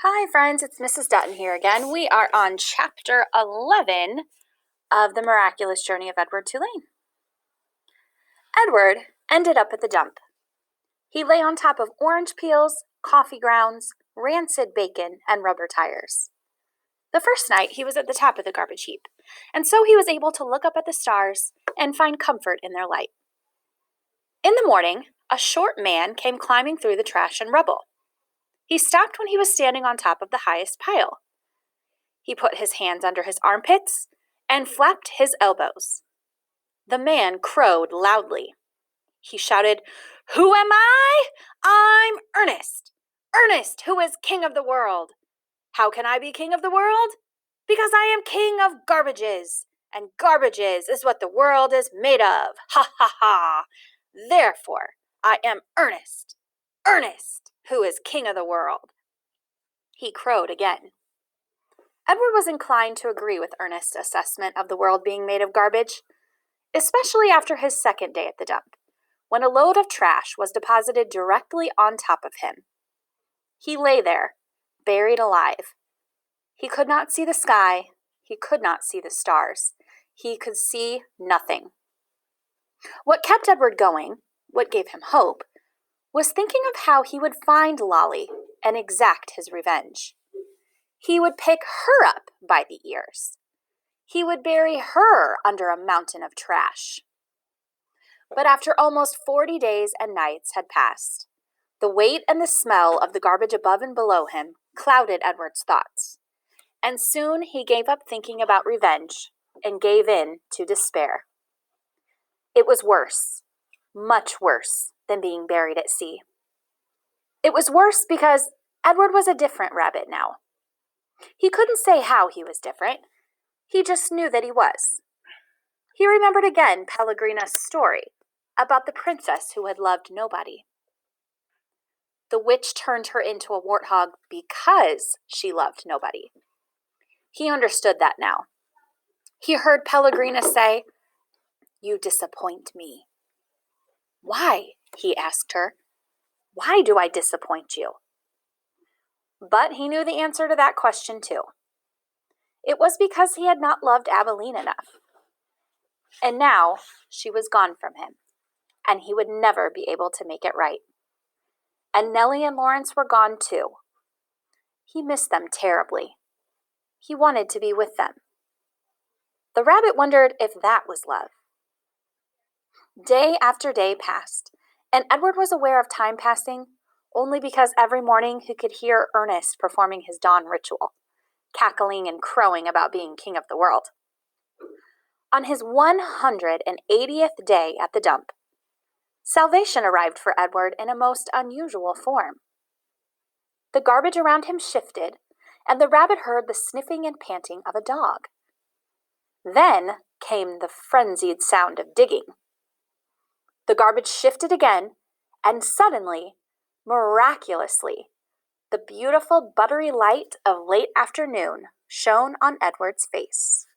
Hi friends, it's Mrs. Dutton here again. We are on chapter 11 of The Miraculous Journey of Edward Tulane. Edward ended up at the dump. He lay on top of orange peels, coffee grounds, rancid bacon, and rubber tires. The first night he was at the top of the garbage heap, and so he was able to look up at the stars and find comfort in their light. In the morning, a short man came climbing through the trash and rubble. He stopped when he was standing on top of the highest pile. He put his hands under his armpits and flapped his elbows. The man crowed loudly. He shouted, "Who am I? I'm Ernest! Ernest, who is king of the world. How can I be king of the world? Because I am king of garbages, and garbages is what the world is made of. Ha ha ha! Therefore, I am Ernest! Ernest, who is king of the world." He crowed again. Edward was inclined to agree with Ernest's assessment of the world being made of garbage, especially after his second day at the dump, when a load of trash was deposited directly on top of him. He lay there, buried alive. He could not see the sky. He could not see the stars. He could see nothing. What kept Edward going, what gave him hope, was thinking of how he would find Lolly and exact his revenge. He would pick her up by the ears. He would bury her under a mountain of trash. But after almost 40 days and nights had passed, the weight and the smell of the garbage above and below him clouded Edward's thoughts, and soon he gave up thinking about revenge and gave in to despair. It was worse, much worse, than being buried at sea. It was worse because Edward was a different rabbit now. He couldn't say how he was different. He just knew that he was. He remembered again Pellegrina's story about the princess who had loved nobody. The witch turned her into a warthog because she loved nobody. He understood that now. He heard Pellegrina say, "You disappoint me." "Why?" he asked her. "Why do I disappoint you?" But he knew the answer to that question too. It was because he had not loved Abilene enough. And now she was gone from him, and he would never be able to make it right. And Nellie and Lawrence were gone too. He missed them terribly. He wanted to be with them. The rabbit wondered if that was love. Day after day passed, and Edward was aware of time passing only because every morning he could hear Ernest performing his dawn ritual, cackling and crowing about being king of the world. On his 180th day at the dump, salvation arrived for Edward in a most unusual form. The garbage around him shifted, and the rabbit heard the sniffing and panting of a dog. Then came the frenzied sound of digging. The garbage shifted again, and suddenly, miraculously, the beautiful buttery light of late afternoon shone on Edward's face.